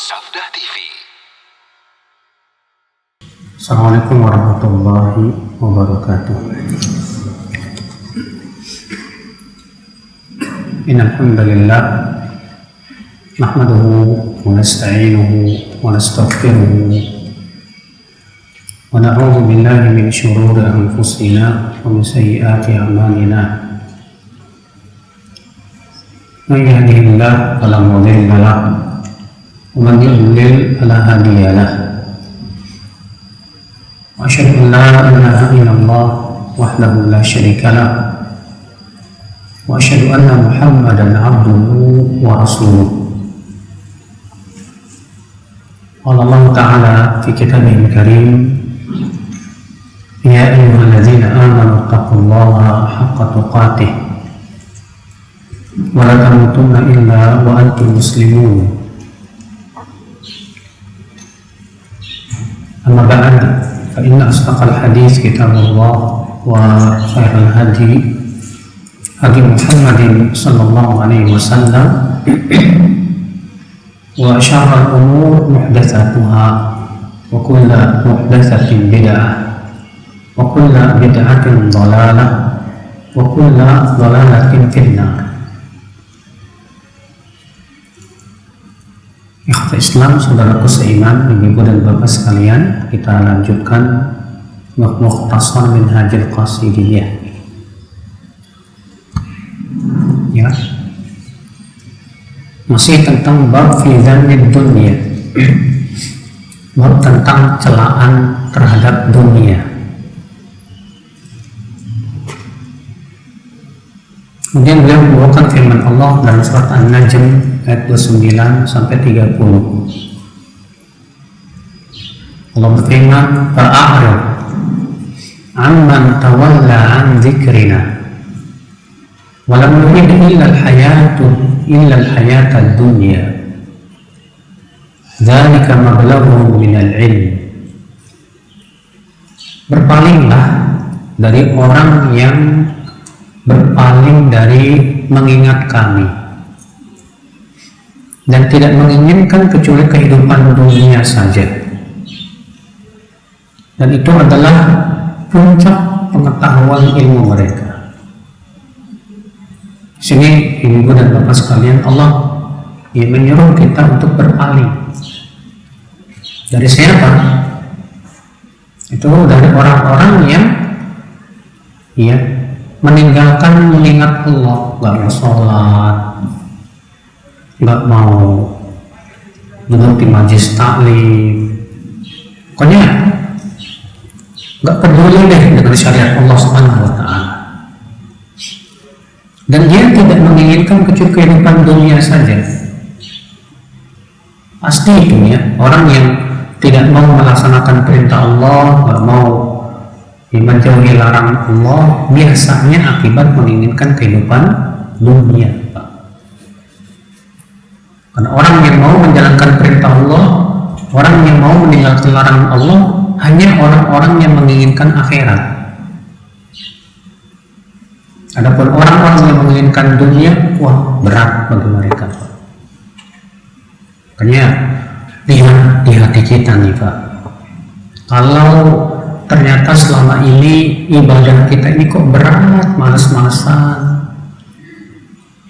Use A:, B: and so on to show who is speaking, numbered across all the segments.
A: Sabda TV.
B: Assalamualaikum warahmatullahi wabarakatuh. Innal hamdalillah nahmaduhu wa nasta'inuhu wa nastaghfiruh wa na'udzu billahi min shururi anfusina wa min sayyiati a'malina. Man yahdihillahu fala mudilla lahu wa man yudlil fala hadiya lahu. وأشهد أن لا إله إلا الله وحده لا شريك له وأشهد أن محمدا عبده ورسوله. قال الله تعالى في كتابه الكريم: يا أيها الذين آمنوا اتقوا الله حق تقاته ولا تموتن إلا وأنتم مسلمون. أما بعد، فإن أصدق الحديث كتاب الله وخير الهدي هدي محمد صلى الله عليه وسلم وشر الأمور محدثاتها وكل محدثة بدعة وكل بدعة ضلالة وكل ضلالة في النار. Ikhwat Islam, saudaraku seiman, ibu dan bapak sekalian, kita lanjutkan Mukhtasar Minhajul Qasidiyah. Ya, masih tentang bab fi dzannid dunya, bab tentang celaan terhadap dunia. Kemudian beliau membawakan firman Allah dalam surat An-Najm ayat 29 sampai 30. Allah berfirman: "Fa'a'rid 'amman tawalla 'an dzikrina wa lam yurid illa al-hayata ad-dunya. Dzalika mablaghuhum minal 'ilm." Berpalinglah dari orang yang berpaling dari mengingat kami dan tidak menginginkan kecuali kehidupan dunia saja, dan itu adalah puncak pengetahuan ilmu mereka. Sini ibu dan bapak sekalian, Allah menyuruh kita untuk berpaling dari siapa? Itu dari orang-orang yang meninggalkan mengingat Allah, gak mau sholat, gak mau duduk di majelis taklim, pokoknya gak peduli deh dengan syariat Allah Subhanahu wa Ta'ala, dan dia tidak menginginkan kecuali kehidupan dunia saja. Pasti itu ya, orang yang tidak mau melaksanakan perintah Allah, gak mau menjauhi larangan Allah, biasanya akibat menginginkan kehidupan dunia. Karena orang yang mau menjalankan perintah Allah, orang yang mau meninggalkan larangan Allah, hanya orang-orang yang menginginkan akhirat. Adapun orang-orang yang menginginkan dunia, wah, berat bagi mereka. Makanya lihat di hati kita nih Pak, kalau ternyata selama ini ibadah kita ini kok berat, malas-malasan,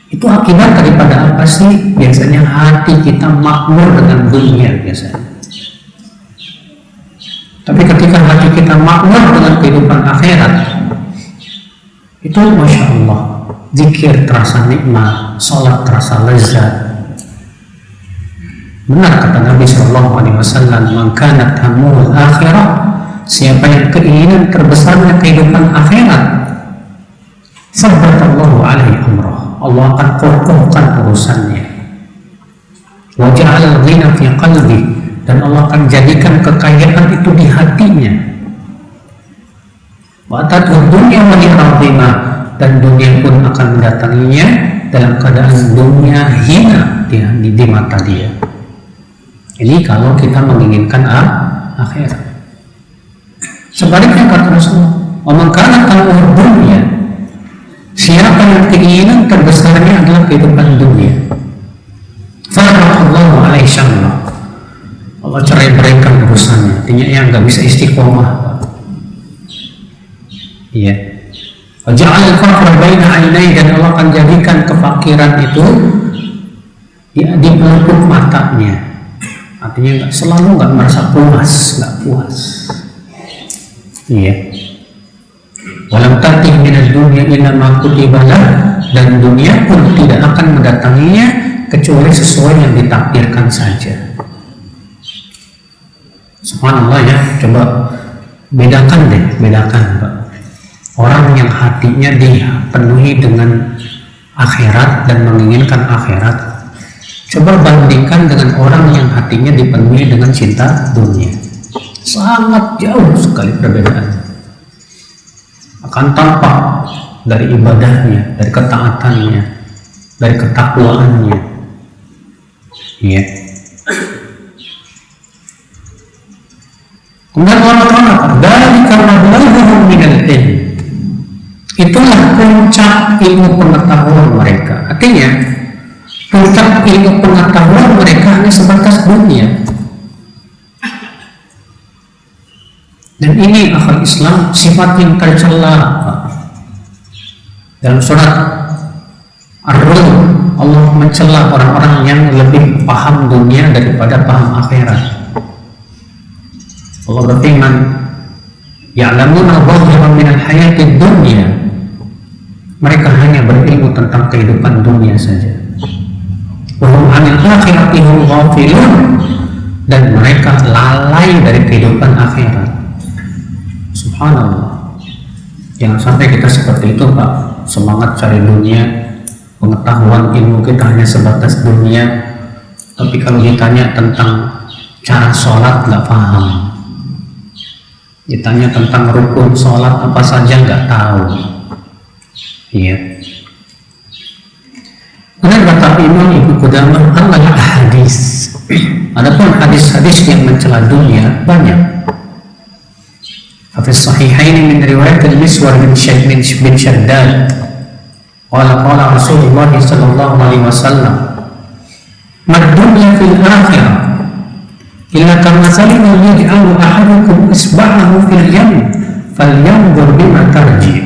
B: itu akibat daripada apa sih? Biasanya hati kita makmur dengan dunia biasanya. Tapi ketika hati kita makmur dengan kehidupan akhirat, itu Masya Allah, zikir terasa nikmat, sholat terasa lezat. Benar kata Nabi SAW, "Man kanat hammuhu al-akhirah", siapa yang keinginan terbesarnya kehidupan akhirat, sabbatallahu alaihi amrah, Allah akan kokohkan urusannya. Wa ja'al ghina fi qalbi, dan Allah akan jadikan kekayaan itu di hatinya. Wa atatuh dunya wa hiya, dan dunia pun akan mendatanginya dalam keadaan dunia hina di mata dia. Ini kalau kita menginginkan akhirat. Sebaliknya kata Rasulullah, "Wa kana tamuhu dunya", siapa yang keinginan terbesarnya adalah kehidupan dunia, faraqallahu alaihi syamlah, Allah cerai-beraikan urusannya, artinya yang nggak bisa istiqomah, Pak. Iya. Waja'al al-faqra baina 'ainai, dan Allah akan jadikan kefakiran itu ya di pelupuk matanya. Artinya selalu nggak merasa puas, nggak puas. Iya. Walam ta'ti minad dunya illa ma kutiba lah, dan dunia pun tidak akan mendatanginya kecuali sesuai yang ditakdirkan saja. Subhanallah ya, coba bedakan Pak. Orang yang hatinya dipenuhi dengan akhirat dan menginginkan akhirat, coba bandingkan dengan orang yang hatinya dipenuhi dengan cinta dunia. Sangat jauh sekali perbedaan. Akan tampak dari ibadahnya, dari ketaatannya, dari ketakwaannya. Iya. Kemudian Allah Ta'ala, dari karena belajar minal ilm, itulah puncak ilmu pengetahuan mereka. Artinya puncak ilmu pengetahuan mereka hanya sebatas dunia. Dan ini akal Islam sifat yang tercela. Dalam surat Ar-Rum, Allah mencela orang-orang yang lebih paham dunia daripada paham akhirat. Allah berfirman, ya'lamuna dhahiran minal hayatid dunya. Mereka hanya berilmu tentang kehidupan dunia saja. Wa hum 'anil akhirati hum ghafilun, dan mereka lalai dari kehidupan akhirat. Subhanallah. Jangan sampai kita seperti itu, Pak. Semangat cari dunia, pengetahuan ilmu kita hanya sebatas dunia, tapi kalau ditanya tentang cara sholat nggak paham. Ditanya tentang rukun sholat apa saja nggak tahu. Iya. Kemudian kata Imam Ibnu Qudamah, Allah hadis. Adapun hadis-hadis yang mencela dunia banyak. Hadis sahihaini min riwayat al-Miswar bin Shaddad. Qala Rasulullah sallallahu alaihi wasallam, "Mad-dunya fil akhirah illa kamasalin yaj'alu ahadukum isba'ahu fil yam falyanzur bima tarji."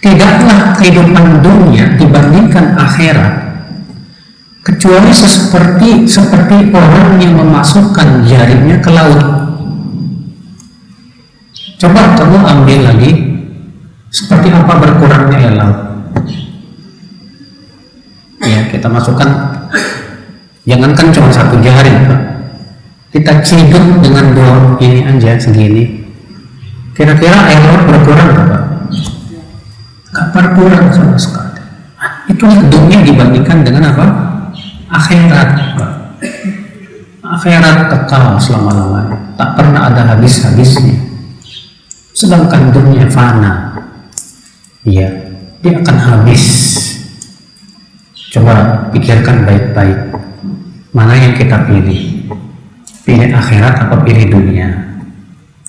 B: Tidaklah kehidupan dunia dibandingkan akhirat kecuali seperti orang yang memasukkan jarinya ke laut. Coba kamu ambil lagi, seperti apa berkurangnya air laut. Ya, kita masukkan, jangankan cuma satu jari, Pak. Kita ciduk dengan dua ini aja segini. Kira-kira air laut berkurang nggak, Pak? Nggak berkurang sama sekali. Itulah dunia dibandingkan dengan apa? Akhirat, Pak. Akhirat kekal selama-lamanya, tak pernah ada habis-habisnya. Sedangkan dunia fana, ya, dia akan habis. Coba pikirkan baik-baik, mana yang kita pilih? Pilih akhirat apa pilih dunia?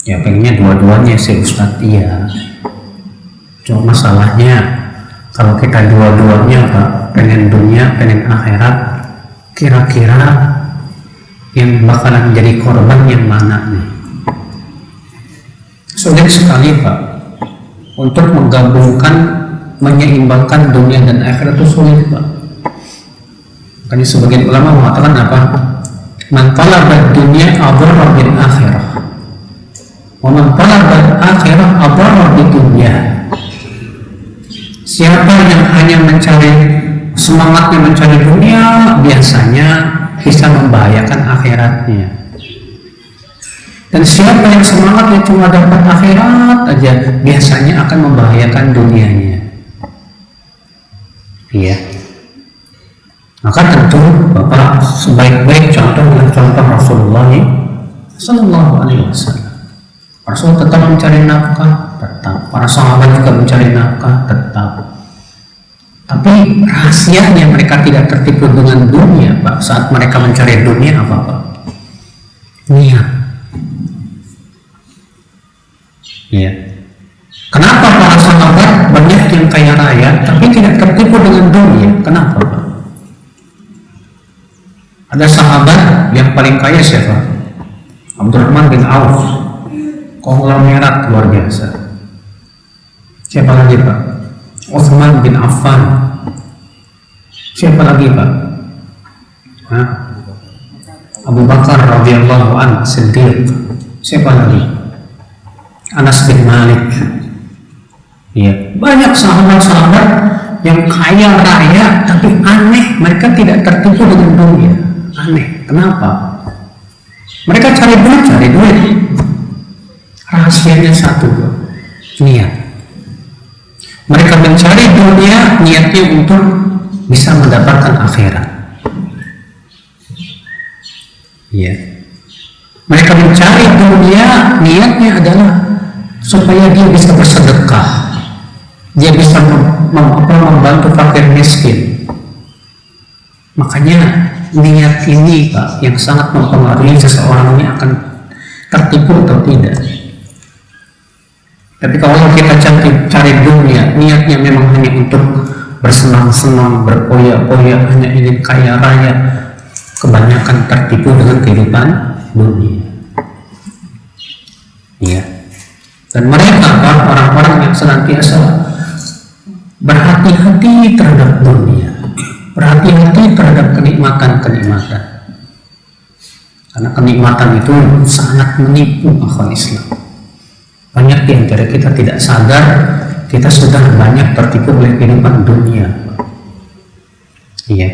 B: Ya pengennya dua-duanya sih Ustadz, iya. Cuma masalahnya kalau kita dua-duanya, Pak, pengen dunia, pengen akhirat, kira-kira yang bakalan jadi korban yang mana nih? Sulit sekali, Pak, untuk menggabungkan, menyeimbangkan dunia dan akhirat itu sulit, Pak. Makanya sebagian ulama mengatakan apa? Man talaba dunya adarra bil akhirah, wa man talaba akhirah adarra bid dunya. Siapa yang hanya mencari, semangatnya mencari dunia, biasanya bisa membahayakan akhiratnya. Dan siapa yang semangatnya cuma dapat akhirat aja, biasanya akan membahayakan dunianya. Iya. Maka tentu Bapak sebaik-baik contoh adalah contoh Rasulullah Sallallahu Alaihi Wasallam. Rasul tetap mencari nafkah, tetap. Para sahabat juga mencari nafkah, tetap. Tapi rahasianya mereka tidak tertipu dengan dunia, Pak. Saat mereka mencari dunia apa, Pak? Niat. Ya. Kenapa para sahabat banyak yang kaya raya tapi tidak tertipu dengan dunia? Kenapa, Pak? Ada sahabat yang paling kaya siapa? Abdurrahman bin Auf, konglomerat luar biasa. Siapa lagi Pak? Utsman bin Affan. Siapa lagi Pak? Hah? Abu Bakar radhiyallahu anhu Siddiq. Siapa lagi? Anas bin Malik. Iya, banyak sahabat-sahabat yang kaya raya, tapi aneh, mereka tidak tertipu dengan dunia. Aneh, kenapa? Mereka cari duit. Rahasianya satu, niat. Mereka mencari dunia, niatnya untuk bisa mendapatkan akhirat. Iya. Mereka mencari dunia, niatnya adalah supaya dia bisa bersedekah, dia bisa membantu fakir miskin. Makanya niat ini Pak yang sangat mempengaruhi seseorang ini akan tertipu atau tidak. Tapi kalau kita cari dunia, niatnya memang hanya untuk bersenang-senang, berpoya-poya, hanya ingin kaya raya, kebanyakan tertipu dengan kehidupan dunia. Iya. Dan mereka orang-orang yang senantiasa berhati-hati terhadap dunia, berhati-hati terhadap kenikmatan-kenikmatan. Karena kenikmatan itu sangat menipu akal Islam. Banyak di antara kita tidak sadar kita sudah banyak tertipu oleh kehidupan dunia. Iya.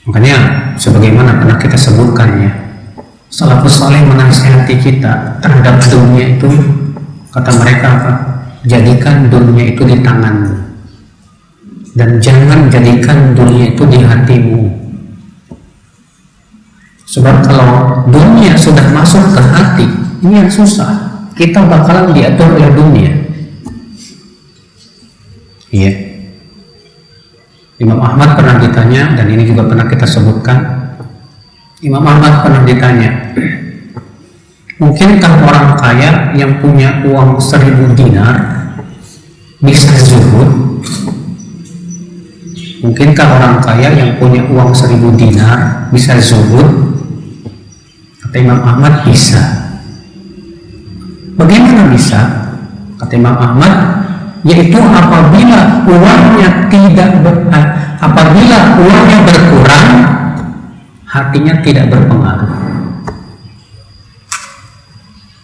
B: Makanya sebagaimana pernah kita sebutkan ya, salafus saleh menasihati kita terhadap dunia itu, kata mereka apa? Jadikan dunia itu di tanganmu dan jangan jadikan dunia itu di hatimu. Sebab kalau dunia sudah masuk ke hati, ini yang susah. Kita bakalan diatur oleh dunia. Iya. Imam Ahmad pernah ditanya, dan ini juga pernah kita sebutkan. Imam Ahmad pernah ditanya, mungkinkah orang kaya yang punya uang 1000 dinar bisa zuhud? Mungkinkah orang kaya yang punya uang 1000 dinar bisa zuhud? Kata Imam Ahmad, bisa. Bagaimana bisa? Kata Imam Ahmad, yaitu apabila uangnya berkurang, hatinya tidak berpengaruh.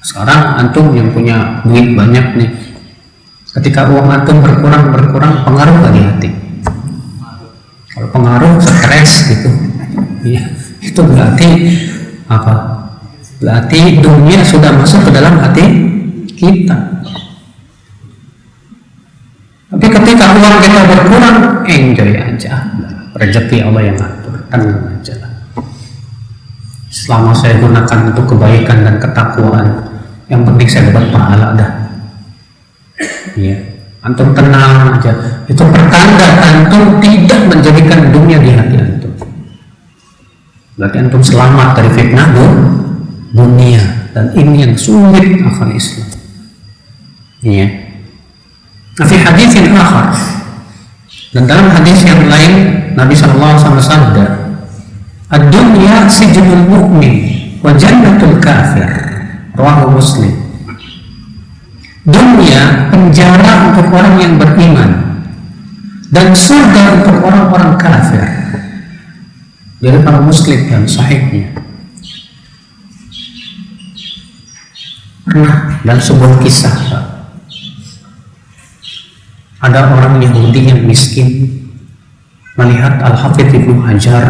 B: Sekarang antum yang punya duit banyak nih, ketika uang antum berkurang, pengaruh nggak di hati? Kalau pengaruh, stres gitu. Ya, itu berarti apa? Berarti dunia sudah masuk ke dalam hati kita. Tapi ketika uang kita berkurang, enjoy aja, rezeki Allah yang atur, tenang aja lah. Selama saya gunakan untuk kebaikan dan ketakwaan, yang penting saya dapat pahala dah. Iya, antum tenang aja. Itu pertanda antum tidak menjadikan dunia di hati antum. Berarti antum selamat dari fitnah dunia, dan ini yang sulit akal Islam. Iya. Nah, fi hadis yang akhar, dan dalam hadis yang lain Nabi SAW bersabda, ad-dunya sijnul mu'min wa jannatul kafir, rawahu Muslim. Dunia penjara untuk orang yang beriman dan surga untuk orang-orang kafir. Jadi para Muslim dan sahihnya. Pernah dan sebuah kisah, ada orang Yahudi yang miskin melihat Al-Hafidz Ibnu Hajar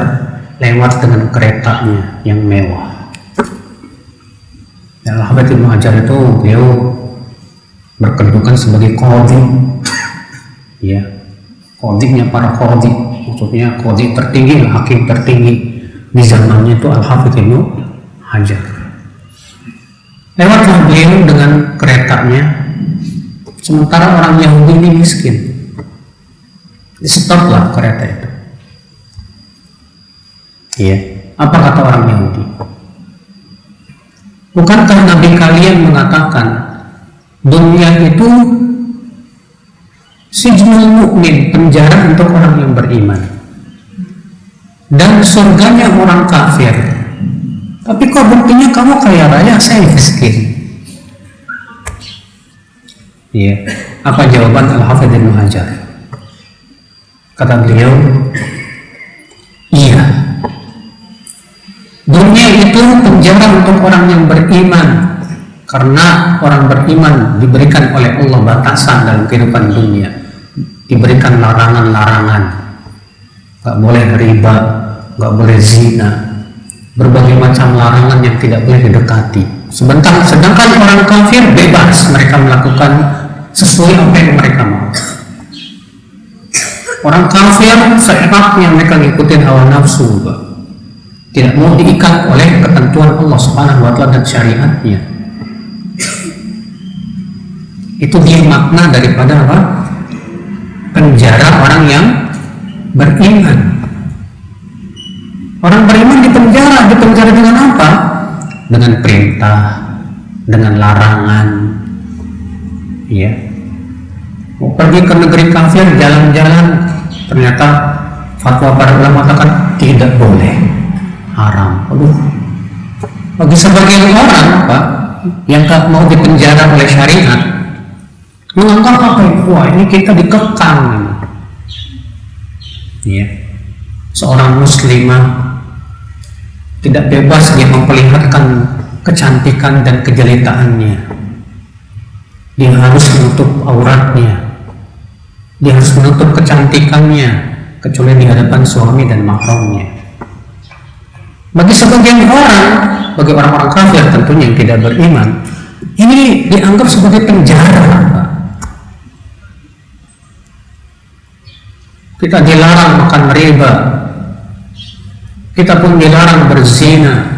B: lewat dengan keretanya yang mewah. Dan Al-Hafidz Ibnu Hajar itu beliau berkedudukan sebagai qadhi, ya, qadhinya para qadhi, maksudnya qadhi tertinggi, hakim tertinggi di zamannya itu Al-Hafidz Ibnu Hajar. Lewatlah beliau dengan keretanya, sementara orang Yahudi ini miskin. Stoplah kereta itu. Iya. Apa kata orang Yahudi? Bukankah Nabi kalian mengatakan dunia itu sijnul mukmin, penjara untuk orang yang beriman? dan surganya orang kafir. Tapi kok buktinya kamu kaya raya, saya miskin? Iya. Apa jawaban Al-Hafidz Ibnu Hajar? Kata beliau, iya. Dunia itu penjara untuk orang yang beriman, karena orang beriman diberikan oleh Allah batasan dalam kehidupan dunia, diberikan larangan-larangan, nggak boleh riba, nggak boleh zina, berbagai macam larangan yang tidak boleh didekati. Sedangkan orang kafir bebas, mereka melakukan sesuai apa yang mereka mau. Orang kafir seenaknya mereka ngikutin hawa nafsu, tidak mau diikat oleh ketentuan Allah Subhanahu wa Ta'ala dan syariatnya. Itu dia makna daripada apa? Penjara orang yang beriman. Orang beriman dipenjara dengan apa? Dengan perintah, dengan larangan. Ya. Mau pergi ke negeri kafir, jalan-jalan, ternyata fatwa para ulama mengatakan tidak boleh, haram. Aduh. Bagi sebagian orang, Pak, yang tak mau dipenjara oleh syariat, menganggap apa ini? Wah, ini kita dikekang. Ya. Seorang muslimah tidak bebas dia memperlihatkan kecantikan dan kejelitaannya. Dia harus menutup auratnya. Dia harus menutup kecantikannya kecuali di hadapan suami dan mahramnya. Bagi sebagian orang, bagi orang-orang kafir tentunya yang tidak beriman, ini dianggap sebagai penjara. Kita dilarang makan riba, kita pun dilarang berzina.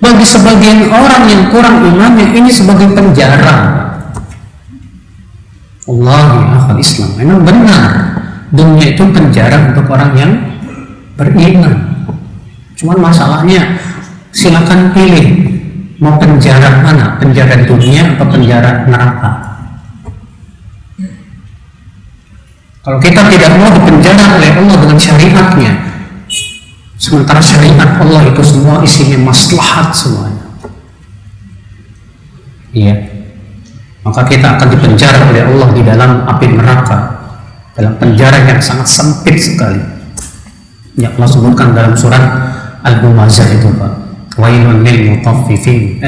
B: Bagi sebagian orang yang kurang imannya, ini sebagai penjara. Allah ya akhal Islam, memang benar dunia itu penjara untuk orang yang beriman. Cuman masalahnya, silakan pilih mau penjara mana, penjara dunia atau penjara neraka. Kalau kita tidak mau dipenjara oleh Allah dengan syariatnya, sementara syariat Allah itu semua isinya maslahat semuanya, iya, maka kita akan dipenjara oleh Allah di dalam api neraka, dalam penjara yang sangat sempit sekali. Ya Allah sebutkan dalam surat Al-Humazah itu, Pak, wailun lil mutaffifin,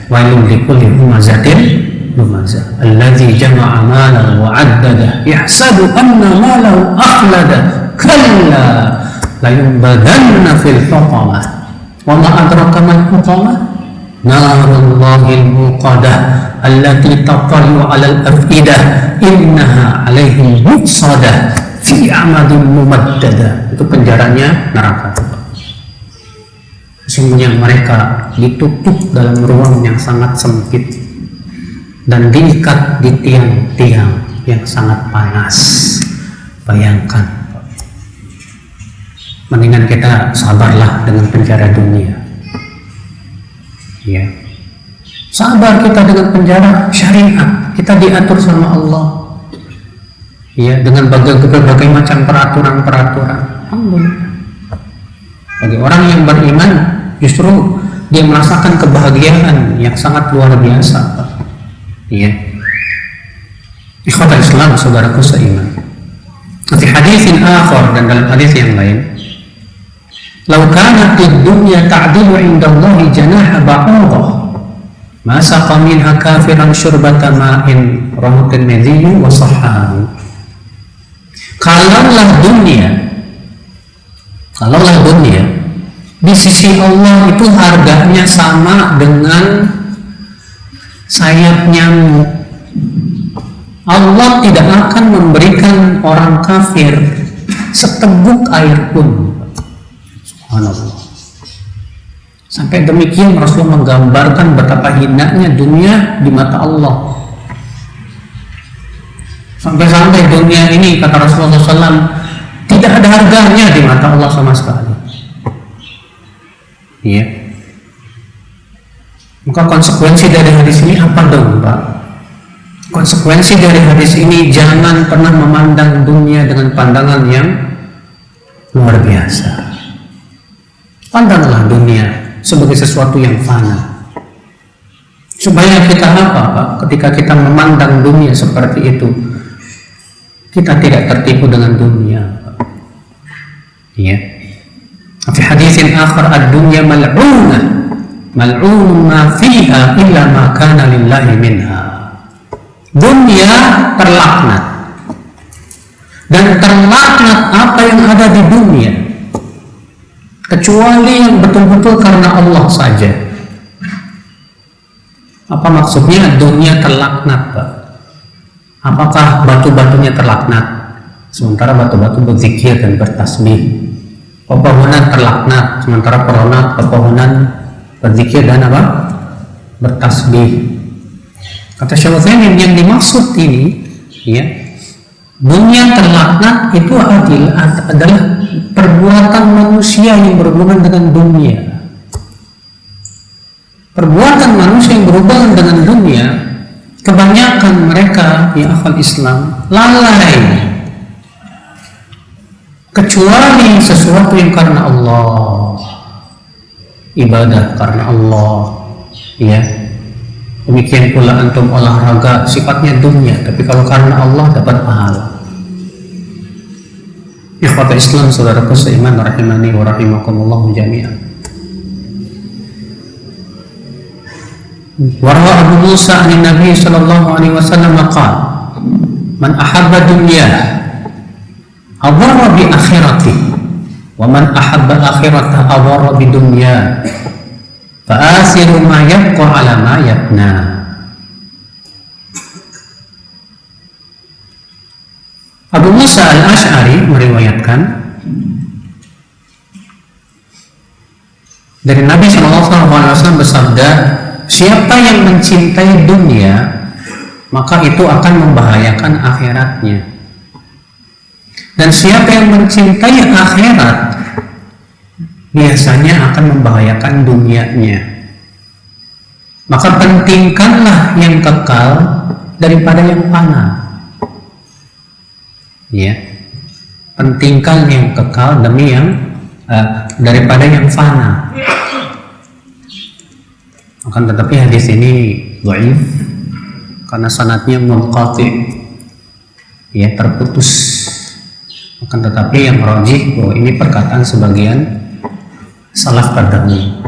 B: wailun likulli humazatin lumazah alladzi jama'a malan wa 'addada yahsabu anna malahu akhlada kalla la yunbadanna fil hutamah wa ma adraka mal hutamah narullahil muqadah allati tatallu 'alal afidah innaha 'alaihim muqsadah fi amadin mumaddada. Itu penjaranya neraka. Sesungguhnya mereka ditutup dalam ruang yang sangat sempit dan diikat di tiang-tiang yang sangat panas. Bayangkan, mendingan kita sabarlah dengan penjara dunia. Ya, sabar kita dengan penjara syariat. Kita diatur sama Allah. Ya, dengan berbagai macam peraturan-peraturan. Alhamdulillah. Bagi orang yang beriman, justru dia merasakan kebahagiaan yang sangat luar biasa. Iya. Ikhwatul Islam, saudaraku seiman. Di hadisin akhar, dan dalam hadis yang lain, "Lau kanatid dunya ta'dilu 'inda Allahi janaha ba'udah, ma saqa minha kafiran syurbata ma'in," rawahu Tirmidzi wa sahahahu. Kalaulah dunia di sisi Allah itu harganya sama dengan sayap nyamuk, Allah tidak akan memberikan orang kafir seteguk air pun. Subhanallah. Sampai demikian Rasulullah menggambarkan betapa hinanya dunia di mata Allah. Sampai-sampai dunia ini, kata Rasulullah SAW, tidak ada harganya di mata Allah sama sekali. Iya. Maka konsekuensi dari hadis ini apa dong, Pak? Konsekuensi dari hadis ini, jangan pernah memandang dunia dengan pandangan yang luar biasa. Pandanglah dunia sebagai sesuatu yang fana. Supaya kita apa, Pak? Ketika kita memandang dunia seperti itu, kita tidak tertipu dengan dunia. Ya. Fi haditsin akhar ad-dunya mal'unah, mal'un ma fiha illa ma kana lillahi minha. Dunia terlaknat, dan terlaknat apa yang ada di dunia, kecuali yang betul-betul karena Allah saja. Apa maksudnya dunia terlaknat, Pak? Apakah batu-batunya terlaknat? Sementara batu-batu berzikir dan bertasbih. Pepohonan terlaknat, sementara pepohonan berzikir dan apa? Bertasbih. Kata Syekh Utsaimin, yang dimaksud ini, ya, dunia terlaknat itu adalah perbuatan manusia yang berhubungan dengan dunia. Perbuatan manusia yang berhubungan dengan dunia, kebanyakan mereka ya akhwal Islam lalai, kecuali sesuatu yang karena Allah, ibadah karena Allah, ya. Demikian pula antum olahraga sifatnya dunia, tapi kalau karena Allah dapat pahala. Ikhwatul Islam, saudaraku seiman rahimani wa rahimakumullah jami'an. Warwa Abu Musa an Nabi sallallahu alaihi wasallam qala, man ahabba dunya adarra bi akhirati, wa man ahabba akhirata adarra bi dunya, fa asiru ma yabqa ala ma yabna. Abu Musa al-Ash'ari meriwayatkan dari Nabi SAW bersabda, siapa yang mencintai dunia, maka itu akan membahayakan akhiratnya. Dan siapa yang mencintai akhirat, biasanya akan membahayakan dunianya. Maka pentingkanlah yang kekal daripada yang fana. Ya, pentingkan yang kekal demi yang daripada yang fana. Akan tetapi hadis ini dhaif karena sanadnya munqati, ya, terputus. Akan tetapi yang rajih bahwa ini perkataan sebagian salaf terdahulu.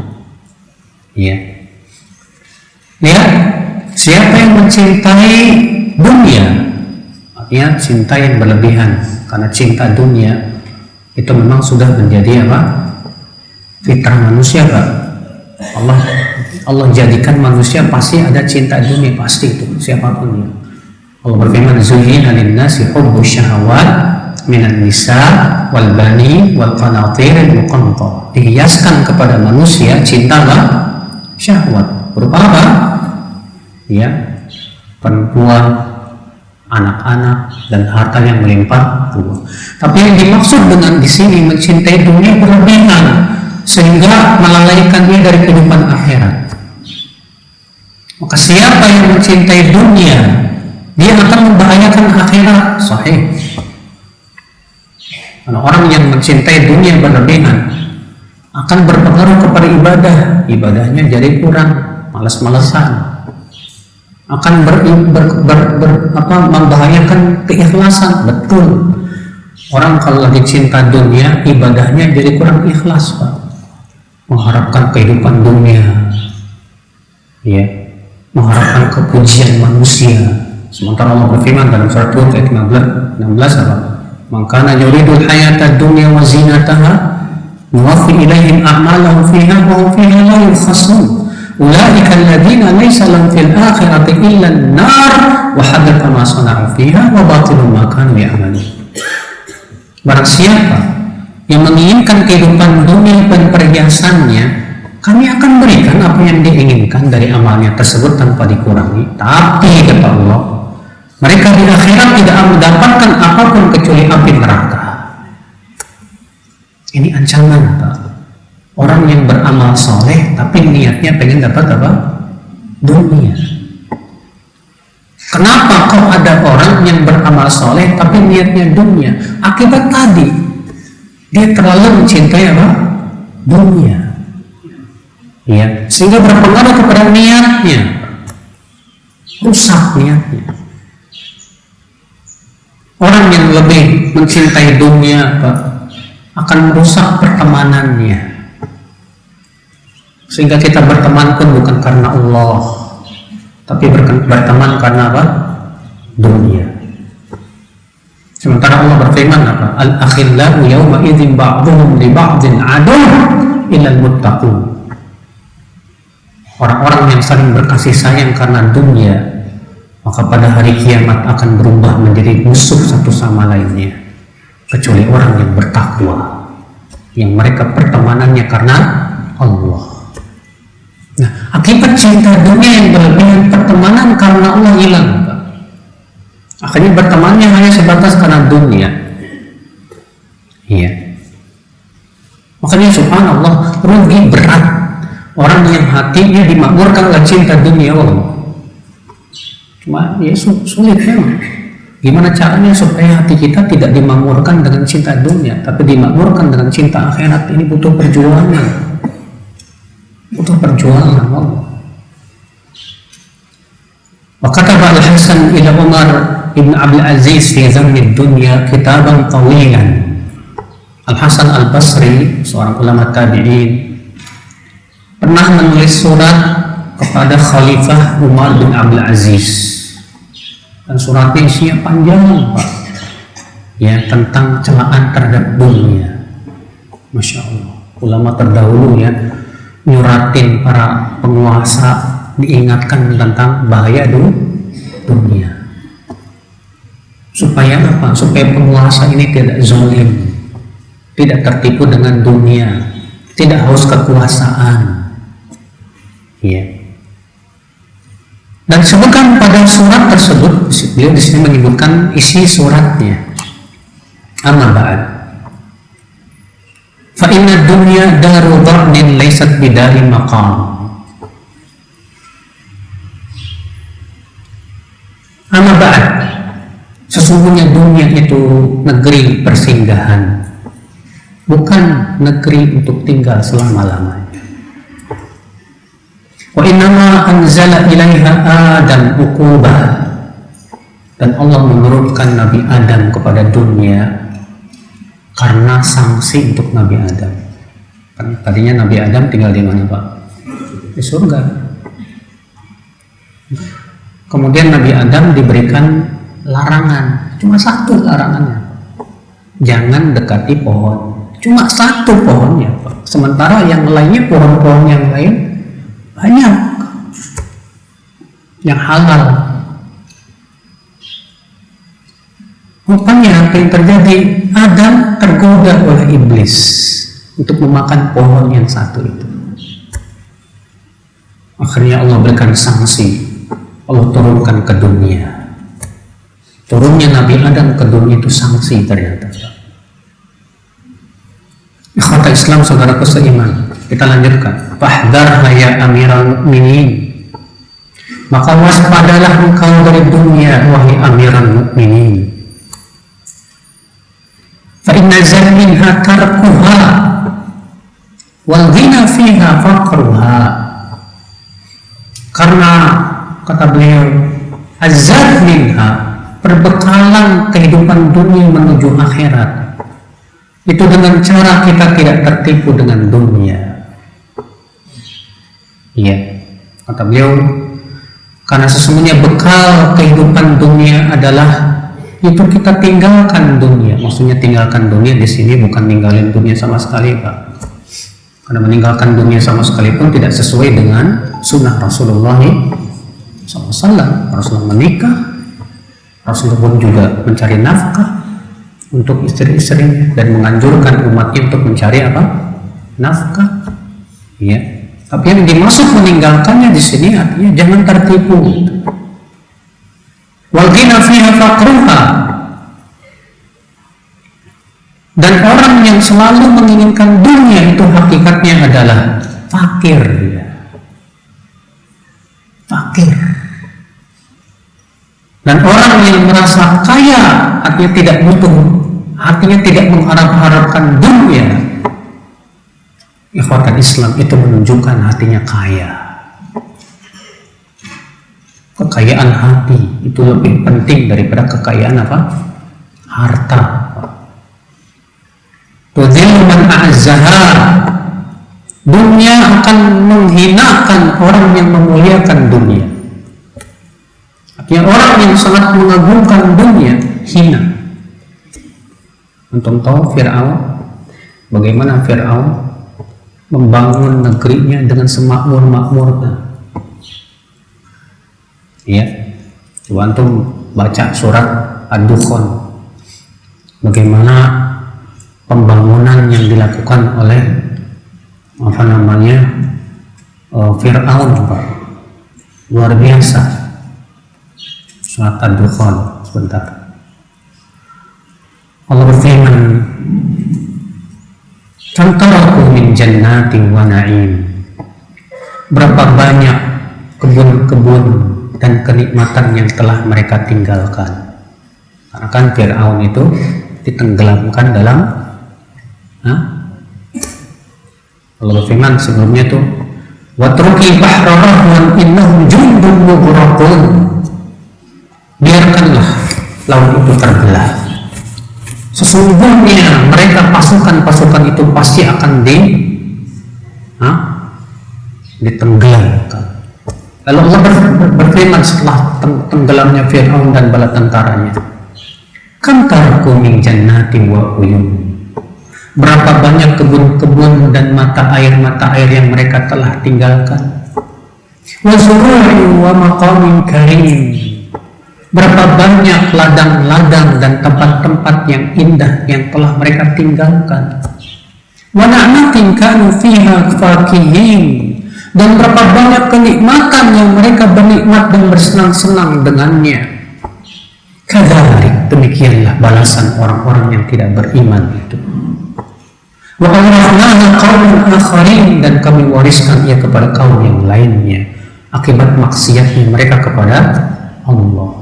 B: Ya, siapa yang mencintai dunia, artinya cinta yang berlebihan, karena cinta dunia itu memang sudah menjadi apa? Fitrah manusia, Pak. Allah jadikan manusia pasti ada cinta dunia, pasti itu siapapun ya. Allah berfirman, zuyyina lin-nasi hubbus syahawat minan nisa wal bani wal qanatir al-muqantarah. Dihiaskan kepada manusia cinta syahwat berupa apa? Ya, perempuan, anak-anak, dan harta yang melimpah ruah. Tapi yang dimaksud dengan di sini mencintai dunia berlebihan sehingga melalaikan dia dari kehidupan akhirat. Maka siapa yang mencintai dunia, dia akan membahayakan akhirat. Sahih. Karena orang yang mencintai dunia berlebihan akan berpengaruh kepada ibadah, ibadahnya jadi kurang, malas-malesan. Akan membahayakan keikhlasan. Betul, orang kalau lagi cinta dunia, ibadahnya jadi kurang ikhlas, Pak. Mengharapkan kehidupan dunia, ya, mengharapkan kepujian manusia. Sementara Allah berfirman dalam surat Hud ayat 16 apa? Man kana yuridul hayata dunya wa zinataha nuwaffi ilaihim a'malahum fiha wa hum fiha la yukhasun. Ulaika alladziina laysa lahum fil akhirati illa an-nar wa hadatha ma sana'u fiha wa batilun ma kanu ya'malun. Barang siapa yang menginginkan kehidupan dunia dan perhiasannya, kami akan berikan apa yang diinginkan dari amalnya tersebut tanpa dikurangi. Tapi kata Allah, mereka di akhirat tidak mendapatkan apapun kecuali api neraka. Ini ancaman, Pak. Orang yang beramal soleh tapi niatnya pengen dapat apa? Dunia. Kenapa kok ada orang yang beramal soleh tapi niatnya dunia? Akibat tadi, Dia terlalu mencintai apa? Dunia. Ya, sehingga berpengaruh kepada niatnya, rusak niatnya. Orang yang lebih mencintai dunia akan merusak pertemanannya. Sehingga kita berteman pun bukan karena Allah, tapi berteman karena apa? Dunia. Sementara Allah berfirman apa? Al-akhillau yawma idzin ba'dhum li ba'dhin aduwwun illal muttaqun. Orang-orang yang saling berkasih sayang karena dunia, maka pada hari kiamat akan berubah menjadi musuh satu sama lainnya, kecuali orang yang bertakwa, yang mereka pertemanannya karena Allah. Nah, akibat cinta dunia yang berlebihan, pertemanan karena Allah hilang. Akhirnya bertemannya hanya sebatas karena dunia. Iya. Makanya subhanallah, rugi berat orang yang hatinya dimakmurkan oleh cinta dunia Allah. Cuma ya sulit memang. Gimana caranya supaya hati kita tidak dimakmurkan dengan cinta dunia, tapi dimakmurkan dengan cinta akhirat? Ini butuh perjuangan. Butuh perjuangan Allah. Wa kataba Al-Hasan ila Umar Ibn Abdul Aziz fi zammi dunya kitaban tawilan. Al-Hasan Al-Basri, seorang ulama tabi'in, pernah menulis surat kepada Khalifah Umar bin Abdul Aziz, dan suratnya isinya panjang, Pak, ya, tentang celaan terhadap dunia. Masya Allah, ulama terdahulu ya nyuratin para penguasa, diingatkan tentang bahaya dunia. Supaya apa? Supaya penguasa ini tidak zalim, tidak tertipu dengan dunia, tidak haus kekuasaan. Ya. Dan disebutkan pada surat tersebut, beliau di sini menyebutkan isi suratnya. Amma ba'd. Fa inna dunya daru dha'nin laysat bidari maqam. Amma ba'd. Sesungguhnya dunia itu negeri persinggahan, bukan negeri untuk tinggal selama-lamanya. Wa innama anzala ilaiha Adam uqubah, dan Allah menurunkan Nabi Adam kepada dunia karena sanksi untuk Nabi Adam. Kan tadinya Nabi Adam tinggal di mana, Pak? Di surga. Kemudian Nabi Adam diberikan larangan, cuma satu larangannya, jangan dekati pohon, cuma satu pohonnya, Pak. Sementara yang lainnya, pohon-pohon yang lain banyak yang halal. Rupanya apa yang terjadi? Adam tergoda oleh iblis untuk memakan pohon yang satu itu. Akhirnya Allah berikan sanksi, Allah turunkan ke dunia. Turunnya Nabi Adam ke dunia itu sanksi ternyata. Ikhwata Islam, saudaraku seiman, kita lanjutkan. Fahdar ya Amirul Mukminin, maka waspadalah engkau dari dunia, wahai Amirul Mukminin. Fa inna minha tarkuha wal ghina fiha faqruha. Karena kata beliau, azad minha, perbekalan kehidupan dunia menuju akhirat, itu dengan cara kita tidak tertipu dengan dunia. Iya, kata beliau, karena sesungguhnya bekal kehidupan dunia adalah itu kita tinggalkan dunia. Maksudnya tinggalkan dunia di sini bukan ninggalin dunia sama sekali, Pak. Karena meninggalkan dunia sama sekali pun tidak sesuai dengan sunnah Rasulullah SAW. Rasulullah menikah, Rasulullah pun juga mencari nafkah untuk istri-istrinya dan menganjurkan umatnya untuk mencari apa? Nafkah. Ya. Tapi yang dimaksud meninggalkannya di sini artinya jangan tertipu. Wal ghina fiha faqruha. Dan orang yang selalu menginginkan dunia itu hakikatnya adalah fakir dia. Fakir. Dan orang yang merasa kaya artinya tidak butuh artinya tidak mengharap-harapkan dunia. Ikhwatan Islam itu menunjukkan hatinya kaya. Kekayaan hati itu lebih penting daripada kekayaan apa? Harta. Tudhillu man a'azzaha. Dunia akan menghinakan orang yang memuliakan dunia. Artinya orang yang sangat mengagungkan dunia hina. Antum tahu Fir'aun? Bagaimana Fir'aun membangun negerinya dengan semakmur-makmurnya? Ya, coba antum baca surat Ad-Dukhan. Bagaimana pembangunan yang dilakukan oleh Fir'aun, Pak. Luar biasa. Surat Ad-Dukhan, sebentar. Allah berfirman, "Kam taraku min jannatin wa na'im." Berapa banyak kebun-kebun dan kenikmatan yang telah mereka tinggalkan. Karena kan Fir'aun itu ditenggelamkan dalam Allah berfirman sebelumnya tuh, "Watruki bahra rahwan innahum jundun mughraqun." Biarkanlah laut itu terbelah. Sesungguhnya mereka pasukan-pasukan itu pasti akan ditenggelamkan. Lalu Allah berfirman setelah tenggelamnya Fir'aun dan bala tentaranya, "Kam taraku min jannatin wa uyun." Berapa banyak kebun-kebun dan mata air yang mereka telah tinggalkan. Wa zuru'in wa maqamin karim. Berapa banyak ladang-ladang dan tempat-tempat yang indah yang telah mereka tinggalkan. Wa na'matin kanu fiha fakihin. Dan berapa banyak kenikmatan yang mereka bernikmat dan bersenang-senang dengannya. Kadzalik, demikianlah balasan orang-orang yang tidak beriman itu. Wa awrafnaha qauman akharin, dan kami wariskan ia kepada kaum yang lainnya akibat maksiatnya mereka kepada Allah.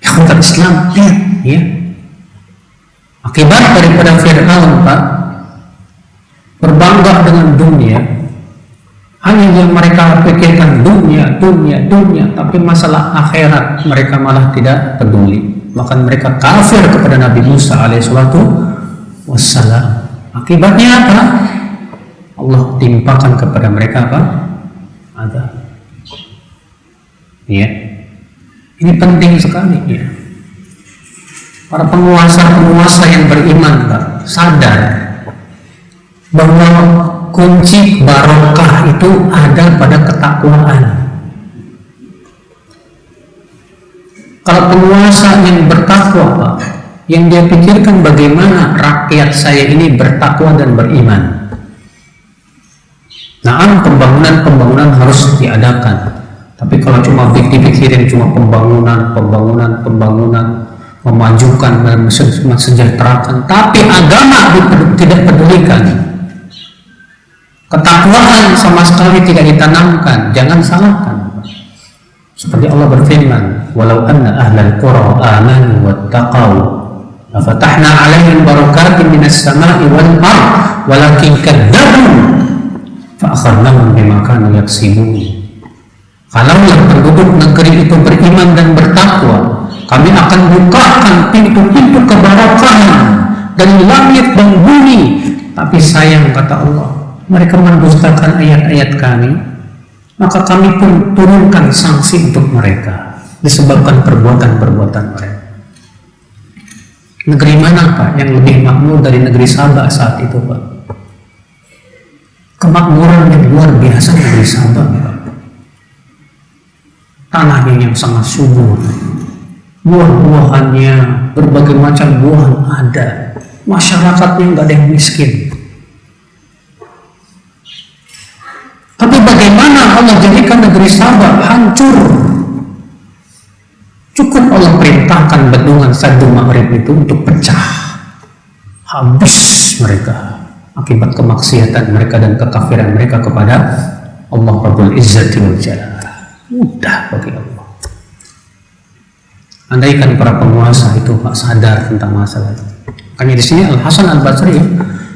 B: Ikhwan Islam, ya. Akibat daripada Fir'aun, Pak, berbangga dengan dunia, hanya yang mereka pikirkan dunia, tapi masalah akhirat mereka malah tidak peduli. Bahkan mereka kafir kepada Nabi Musa alaihissalatu wassalam. Akibatnya apa? Allah timpakan kepada mereka apa? Azab. Ya. Ini penting sekali, ya. Para penguasa yang beriman, Pak, sadar bahwa kunci barokah itu ada pada ketakwaan. Kalau penguasa yang bertakwa, Pak, yang dia pikirkan bagaimana rakyat saya ini bertakwa dan beriman. Nah, pembangunan harus diadakan. Tapi kalau cuma dipikirin cuma pembangunan, memajukan, mensejahterakan, tapi agama tidak pedulikan, ketakwaan sama sekali tidak ditanamkan, jangan salahkan. Seperti Allah berfirman, "Walau anna ahlal qura amanu wattaqau lafatahna 'alaihim barakatin minas sama'i wal ardh walakin kadzabu fa akhadnahum bima kanu yaksibun." Kalaulah penduduk negeri itu beriman dan bertakwa, kami akan bukakan pintu-pintu keberkahan dari langit dan bumi. Tapi sayang, kata Allah, mereka mendustakan ayat-ayat kami, maka kami pun turunkan sanksi untuk mereka disebabkan perbuatan-perbuatan mereka. Negeri mana, Pak, yang lebih makmur dari negeri Sabah saat itu, Pak? Kemakmuran yang luar biasa negeri Sabah, Pak. Tanahnya yang sangat subur, buah-buahannya, berbagai macam buah ada, masyarakatnya nggak ada yang miskin. Tapi bagaimana Allah jadikan negeri Sabah hancur? Cukup Allah perintahkan bendungan Sadu Maghrib itu untuk pecah, habis mereka akibat kemaksiatan mereka dan kekafiran mereka kepada Allah Rabbul Izzati wal Jalal. Mudah bagi Allah. Andaikan para penguasa itu tak sadar tentang masalah itu. Makanya di sini Al Hasan Al Basri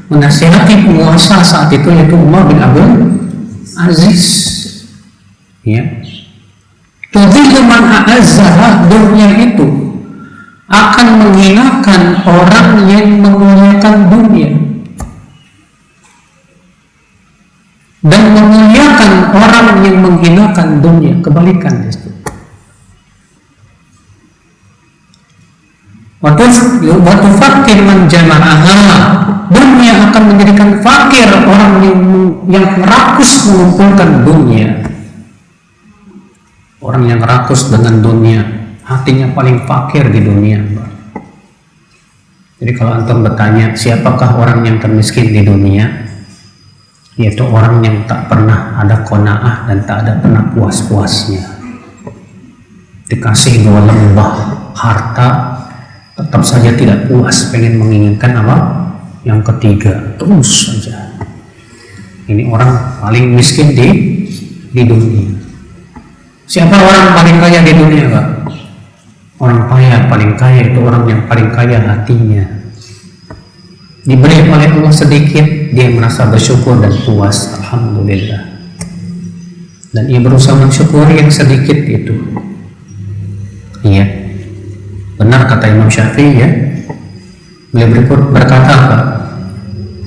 B: menasihati penguasa saat itu, yaitu Umar bin Abdul Aziz. Ya, tudhillu man a'azzaha, dunia itu akan menghinakan orang yang memuliakan dunia dan memuliakan orang yang menghinakan dunia. Kebalikan itu. Waktu fakir menjama'aha, dunia akan menjadikan fakir orang yang rakus mengumpulkan dunia. Orang yang rakus dengan dunia, hatinya paling fakir di dunia. Jadi kalau antum bertanya siapakah orang yang termiskin di dunia, yaitu orang yang tak pernah ada qanaah dan tak ada pernah puas-puasnya. Dikasih 2 lembah harta, tetap saja tidak puas, pengen menginginkan apa? Yang ketiga, terus saja. Ini orang paling miskin di dunia. Siapa orang paling kaya di dunia, Pak? Orang kaya paling kaya itu orang yang paling kaya hatinya. Diberi oleh Allah sedikit, dia merasa bersyukur dan puas, alhamdulillah. Dan ia berusaha mensyukuri yang sedikit itu. Iya. Benar kata Imam Syafi'i, ya. Beliau berkata apa?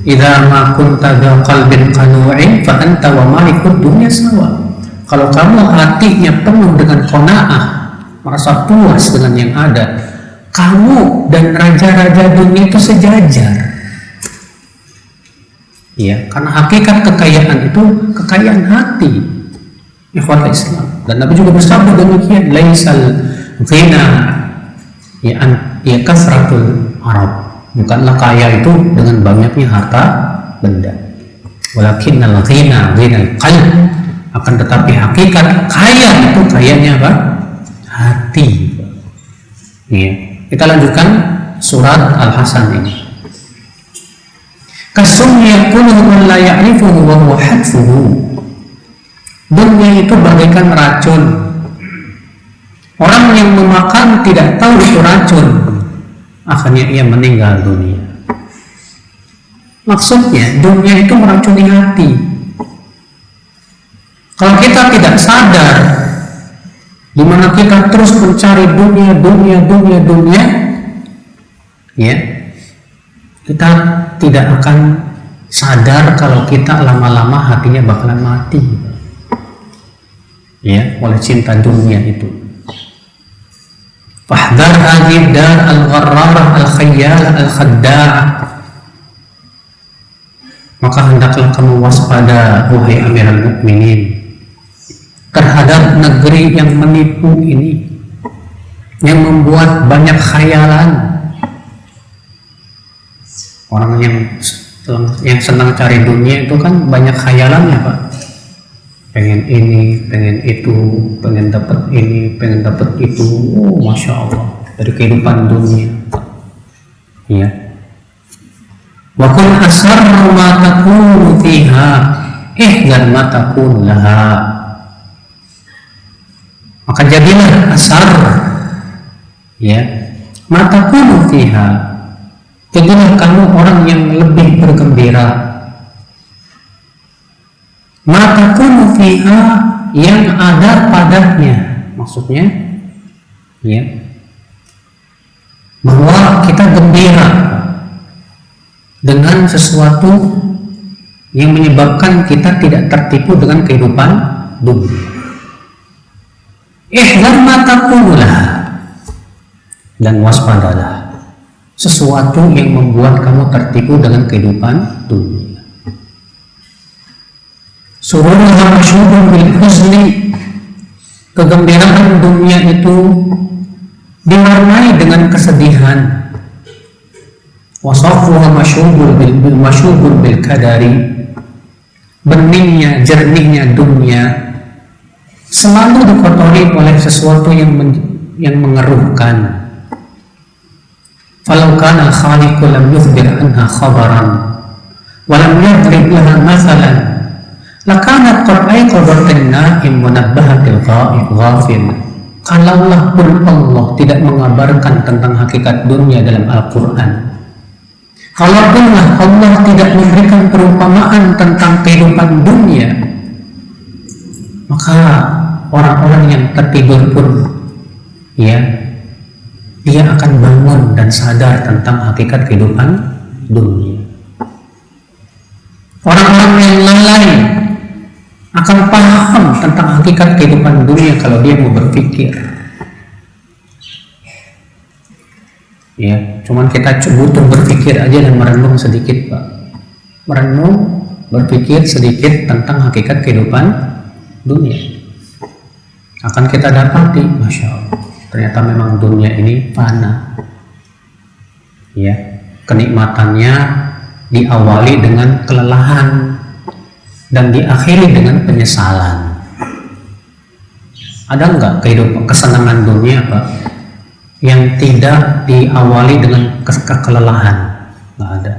B: Idza ma kunta dha qalbin qanu'in fa anta wa malikud dunya sawa. Kalau kamu hatinya penuh dengan qanaah, merasa puas dengan yang ada, kamu dan raja-raja dunia itu sejajar. Ya, karena hakikat kekayaan itu kekayaan hati. Ikhwatul Islam. Dan Nabi juga bersabda demikian, laisal ghina ya kasratul Arab, bukanlah kaya itu dengan banyaknya harta benda, walakinnal ghina ghinal qalb, akan tetapi hakikat kaya itu kayanya apa? Hati. Ya. Kita lanjutkan surat Al-Hasan ini. Kasum yakunu man la ya'rifuhu wa huwa hadfuhu. Dunia itu bagaikan racun. Orang yang memakan tidak tahu itu racun, akhirnya ia meninggal dunia. Maksudnya dunia itu meracuni hati. Kalau kita tidak sadar, di mana kita terus mencari dunia, ya, kita tidak akan sadar kalau kita lama-lama hatinya bakalan mati, ya, oleh cinta dunia itu. Fahdar hadhihi dar al-gharrarah al-khayyal al-khadda'ah. Maka hendaklah kamu waspada, wahai Amirul Mukminin, terhadap negeri yang menipu ini, yang membuat banyak khayalan. Orang yang senang cari dunia itu kan banyak khayalannya, Pak. Pengen ini, pengen itu, pengen dapat ini, pengen dapat itu. Oh, masya Allah, dari kehidupan dunia. Ya. Wa kun asarru ma takunu fiha ihdan ma takunu laha. Maka jadilah asar, ya, ma takunu fiha. Jadilah kamu orang yang lebih bergembira. Ma takunu fiha, yang ada padanya. Maksudnya, ya, bahwa kita gembira dengan sesuatu yang menyebabkan kita tidak tertipu dengan kehidupan dunia. Ihdzar ma taqulah, dan waspadalah sesuatu yang membuat kamu tertipu dengan kehidupan dunia. Suruhnya masyhurun bil huzni, kegembiraan dunia itu diwarnai dengan kesedihan. Wasafuha masyhurun bil kadari, beningnya, jernihnya dunia selalu dikotori oleh sesuatu yang mengeruhkan. Falau kana al-khaliqu lam yukhbir anha khabaran wa lam yadrib laha mathalan lakanat qad ayqadat an-na'im munabbahatil ghafil Kalaulah pun Allah tidak mengabarkan tentang hakikat dunia dalam Al-Quran, kalaupunlah Allah tidak memberikan perumpamaan tentang kehidupan dunia, maka orang-orang yang tertidur pun ya, dia akan bangun dan sadar tentang hakikat kehidupan dunia. Orang-orang yang lalai akan paham tentang hakikat kehidupan dunia kalau dia mau berpikir. Ya, cuman kita butuh berpikir aja dan merenung sedikit, Pak. Merenung, berpikir sedikit tentang hakikat kehidupan dunia. Akan kita dapati, Masya Allah, ternyata memang dunia ini fana. Ya, kenikmatannya diawali dengan kelelahan dan diakhiri dengan penyesalan. Ada nggak kehidupan kesenangan dunia, Pak, yang tidak diawali dengan kelelahan? Nggak ada.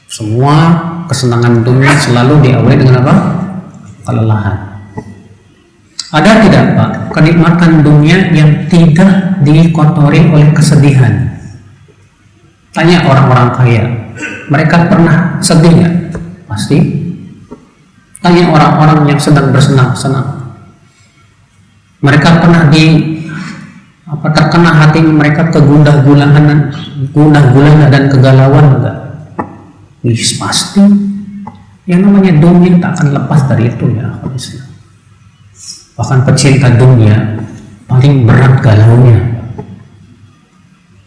B: Semua kesenangan dunia selalu diawali dengan apa? Kelelahan. Ada tidak, Pak, kenikmatan dunia yang tidak dikotori oleh kesedihan? Tanya orang-orang kaya, mereka pernah sedih nggak? Pasti. Tanya orang-orang yang sedang bersenang-senang, mereka pernah terkena hati mereka kegundah-gulanan dan kegalauan enggak? Pasti. Yang namanya dunia tak akan lepas dari itu, ya. Bahkan pecinta dunia paling berat galaunya,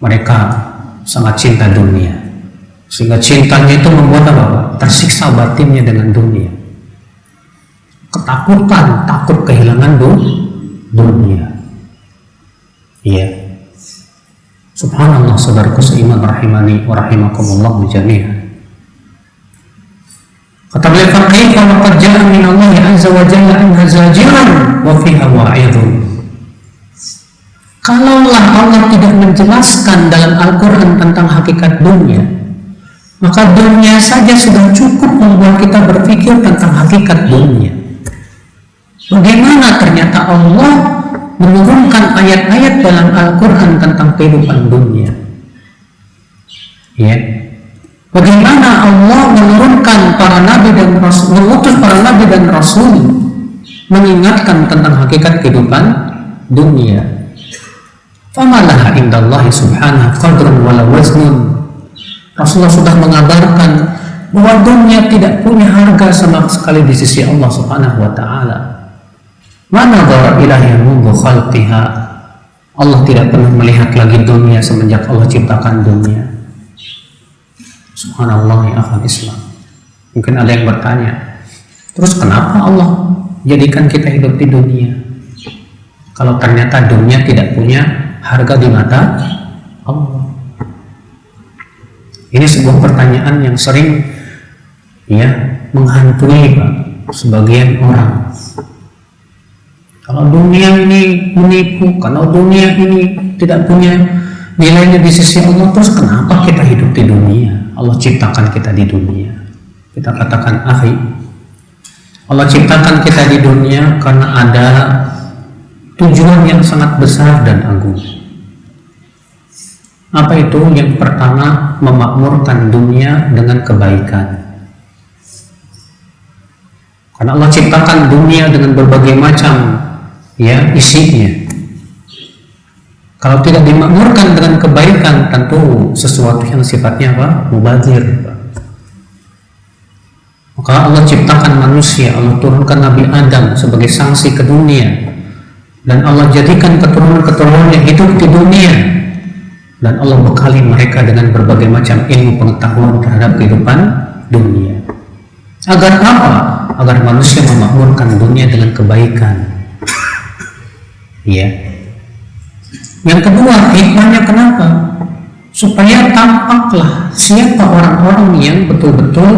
B: mereka sangat cinta dunia, sehingga cintanya itu membuat apa? Tersiksa batinnya dengan dunia. Ketakutan, takut kehilangan dunia. Iya. Subhanallah, saudaraku seiman rahimani wa rahimakumullah jami'an. Kata beliau, "Kaifa laqad ja'a min Allah azza wa jalla anha zajiran wa fiha wa'idun." Kalaulah Allah tidak menjelaskan dalam Al-Quran tentang hakikat dunia, maka dunia saja sudah cukup membuat kita berpikir tentang hakikat dunia. Bagaimana ternyata Allah menurunkan ayat-ayat dalam Al-Quran tentang kehidupan dunia? Ya, bagaimana Allah menurunkan para nabi dan rasul, mengutus para nabi dan rasul mengingatkan tentang hakikat kehidupan dunia. Famalaha indallahi subhanahu qadrun wala waznun. Rasulullah sudah mengabarkan bahwa dunia tidak punya harga sama sekali di sisi Allah subhanahu wa ta'ala. Mana dhara ilahi mundu khalqiha. Allah tidak pernah melihat lagi dunia semenjak Allah ciptakan dunia. Subhanallah, ya akhal Islam. Mungkin ada yang bertanya, terus kenapa Allah jadikan kita hidup di dunia kalau ternyata dunia tidak punya harga di mata Allah? Ini sebuah pertanyaan yang sering ya menghantui, Pak, sebagian orang. Kalau dunia ini menipu, kalau dunia ini tidak punya nilainya di sisi Allah, terus kenapa kita hidup di dunia? Allah ciptakan kita di dunia. Kita katakan, akhi, Allah ciptakan kita di dunia karena ada tujuan yang sangat besar dan agung. Apa itu? Yang pertama, memakmurkan dunia dengan kebaikan. Karena Allah ciptakan dunia dengan berbagai macam ya isinya. Kalau tidak dimakmurkan dengan kebaikan, tentu sesuatu yang sifatnya apa? Mubazir. Maka Allah ciptakan manusia, Allah turunkan Nabi Adam sebagai sanksi ke dunia, dan Allah jadikan keturunan-keturunan yang hidup di dunia, dan Allah bekali mereka dengan berbagai macam ilmu pengetahuan terhadap kehidupan dunia. Agar apa? Agar manusia memakmurkan dunia dengan kebaikan. Ya. Yang kedua, hikmahnya kenapa? Supaya tampaklah siapa orang-orang yang betul-betul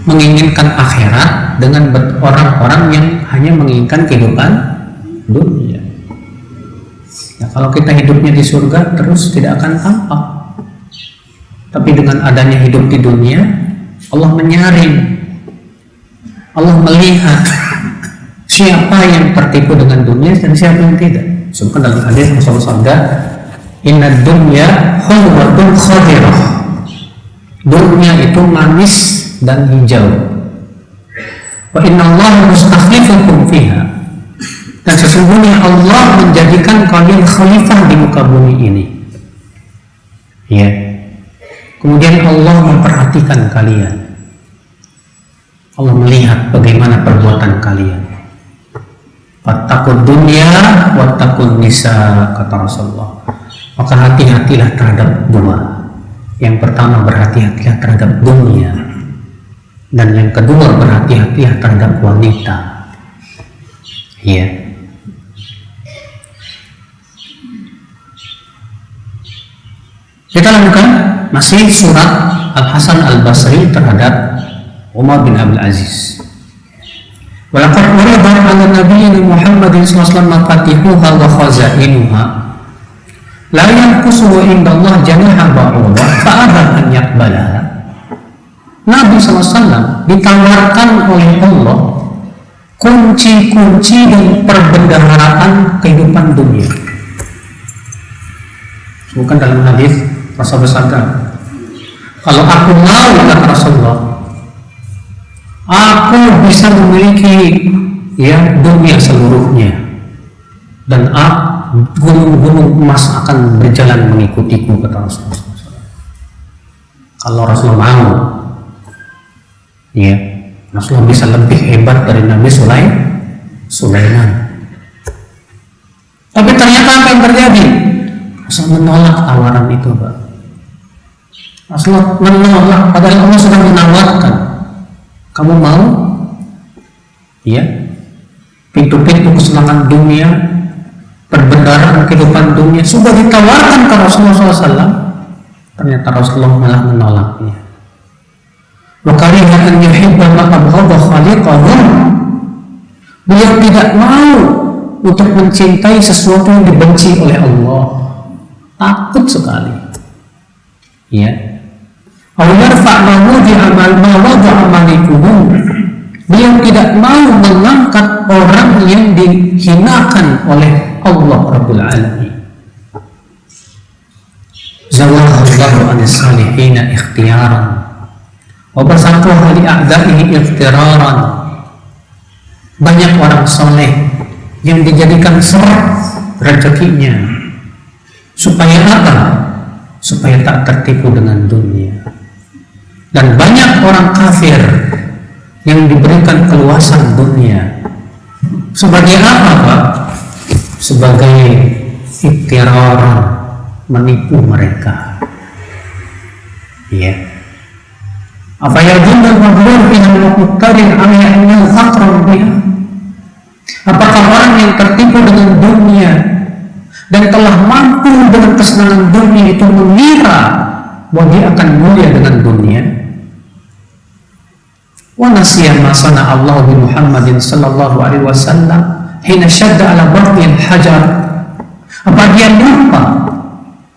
B: menginginkan akhirat dengan orang-orang yang hanya menginginkan kehidupan dunia. Nah, kalau kita hidupnya di surga terus tidak akan tampak. Tapi dengan adanya hidup di dunia, Allah menyaring, Allah melihat siapa yang tertipu dengan dunia dan siapa yang tidak. Disebutkan dalam hadis Rasulullah sabda, "Inna dunya hulwatun khadirah." Dunia itu manis dan hijau. Wa inna Allah mustakhlifukum fiha. Dan sesungguhnya Allah menjadikan kalian khalifah di muka bumi ini. Ya. Kemudian Allah memperhatikan kalian. Allah melihat bagaimana perbuatan kalian. Fattaqud dunya wattaqun nisa, kata Rasulullah. Maka hati-hatilah terhadap dua. Yang pertama, berhati-hatilah terhadap dunia, dan yang kedua, berhati-hatilah terhadap wanita. Ya. Kita lanjutkan masih surat Al-Hasan Al-Basri terhadap Umar bin Abdul Aziz. Walaqad urida 'ala nabiyina Muhammadin sallallahu alaihi wasallam mafatihuha wa khazainuha la yanqusu indallah janaha ba'udah fa'aba an yaqbalaha. Nabi SAW ditawarkan oleh Allah kunci-kunci dan perbendaharaan kehidupan dunia. Bukan dalam hadis Rasulullah bersabda, kalau aku mau, kata Rasulullah, aku bisa memiliki dunia seluruhnya, dan gunung-gunung emas akan berjalan mengikutiku, kata Rasulullah. Kalau Rasulullah mau, Rasulullah bisa lebih hebat dari Nabi Sulaiman. Tapi ternyata apa yang terjadi? Rasulullah menolak tawaran itu, Pak. Rasulullah menolak, padahal Allah sudah menawarkan. Kamu mau? Pintu-pintu kesenangan dunia, perbendaharaan kehidupan dunia sudah ditawarkan ke Rasulullah SAW. Ternyata Rasulullah malah menolaknya. Wa kariha an yuhibba ma abghadha khaliqahu. Beliau tidak mau untuk mencintai sesuatu yang dibenci oleh Allah. Takut sekali. Beliau tidak mau mengangkat orang yang dihinakan oleh Allah Rabbul Alamin. Zawallahu anis salihina ikhtiyaran wa basatuha li a'da'ihi iftiraran. Banyak orang soleh yang dijadikan seret rezekinya. Supaya apa? Supaya tak tertipu dengan dunia. Dan banyak orang kafir yang diberikan keluasan dunia. Sebagai apa, Pak? Sebagai ikhtiar, menipu mereka. Apa yadunul maghlur fiha al-muqtarin am ya'mal faqran biha? Apakah orang yang tertipu dengan dunia dan telah mampu dengan kesenangan dunia itu mengira bahwa dia akan mulia dengan dunia? Wa nasiya ma sana Allah bi Muhammadin sallallahu alaihi wasallam hina shadda ala batnil hajar. Apa dia lupa